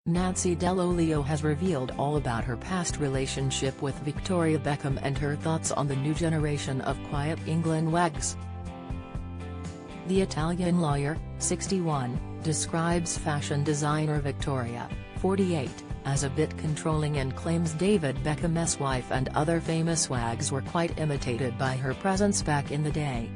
Nancy Dell'Olio has revealed all about her past relationship with Victoria Beckham and her thoughts on the new generation of quiet England wags. The Italian lawyer, 61, describes fashion designer Victoria, 48, as a bit controlling and claims David Beckham's wife and other famous wags were quite imitated by her presence back in the day.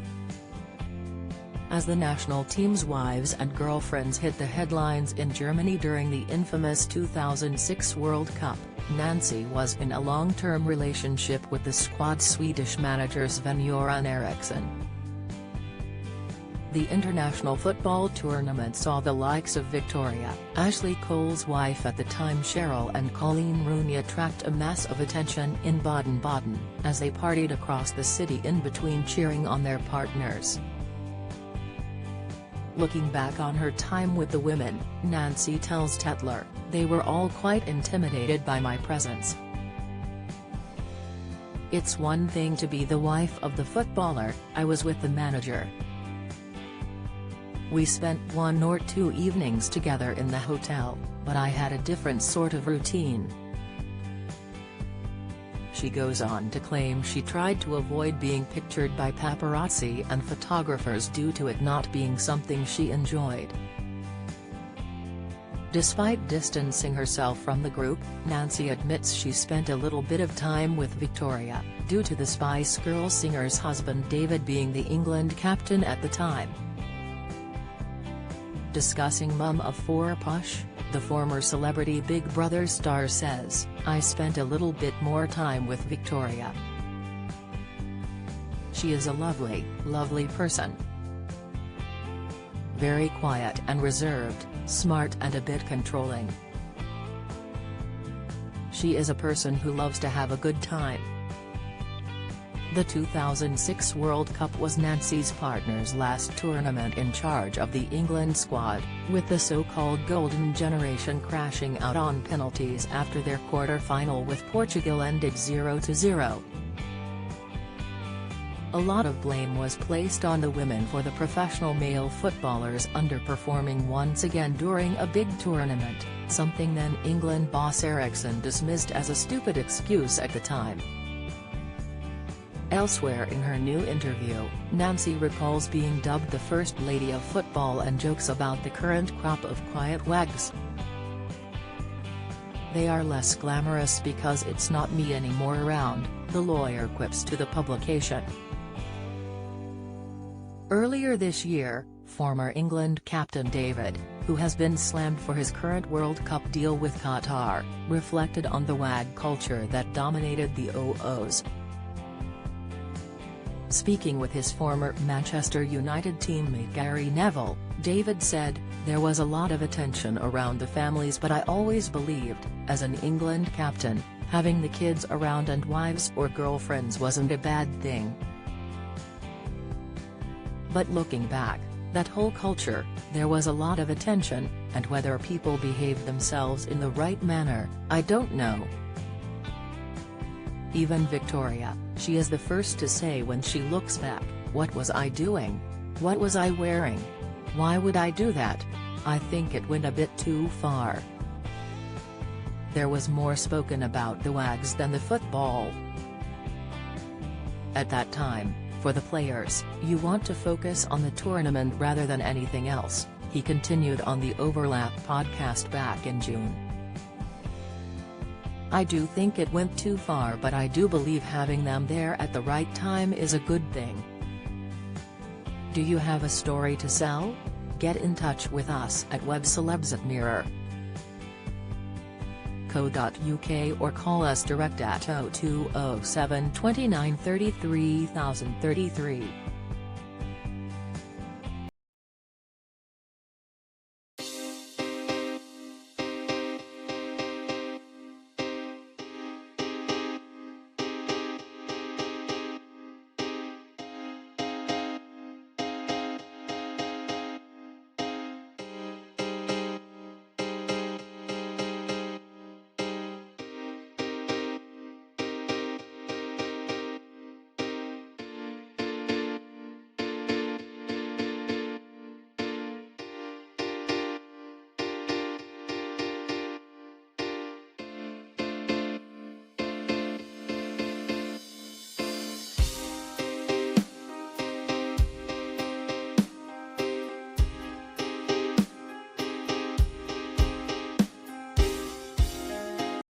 As the national team's wives and girlfriends hit the headlines in Germany during the infamous 2006 World Cup, Nancy was in a long-term relationship with the squad's Swedish manager Sven-Göran Eriksson. The international football tournament saw the likes of Victoria, Ashley Cole's wife at the time Cheryl and Colleen Rooney attract a mass of attention in Baden-Baden, as they partied across the city in between cheering on their partners. Looking back on her time with the women, Nancy tells Tetler, "They were all quite intimidated by my presence. It's one thing to be the wife of the footballer, I was with the manager. We spent 1 or 2 evenings together in the hotel, but I had a different sort of routine." She goes on to claim she tried to avoid being pictured by paparazzi and photographers due to it not being something she enjoyed. Despite distancing herself from the group, Nancy admits she spent a little bit of time with Victoria, due to the Spice Girls singer's husband David being the England captain at the time. Discussing Mum of 4 Push, the former Celebrity Big Brother star says, "I spent a little bit more time with Victoria. She is a lovely, lovely person. Very quiet and reserved, smart and a bit controlling. She is a person who loves to have a good time." The 2006 World Cup was Nancy's partner's last tournament in charge of the England squad, with the so-called Golden Generation crashing out on penalties after their quarter-final with Portugal ended 0-0. A lot of blame was placed on the women for the professional male footballers underperforming once again during a big tournament, something then England boss Eriksson dismissed as a stupid excuse at the time. Elsewhere in her new interview, Nancy recalls being dubbed the First Lady of Football and jokes about the current crop of quiet wags. "They are less glamorous because it's not me anymore around," the lawyer quips to the publication. Earlier this year, former England captain David, who has been slammed for his current World Cup deal with Qatar, reflected on the wag culture that dominated the OOs. Speaking with his former Manchester United teammate Gary Neville, David said, "There was a lot of attention around the families, but I always believed, as an England captain, having the kids around and wives or girlfriends wasn't a bad thing. But looking back, that whole culture, there was a lot of attention, and whether people behaved themselves in the right manner, I don't know." Even Victoria, she is the first to say when she looks back, "What was I doing? What was I wearing? Why would I do that? I think it went a bit too far." There was more spoken about the wags than the football. At that time, for the players, you want to focus on the tournament rather than anything else, he continued on the Overlap podcast back in June. "I do think it went too far, but I do believe having them there at the right time is a good thing. Do you have a story to sell? Get in touch with us at webcelebs@mirror.co.uk or call us direct at 0207 29 33 033.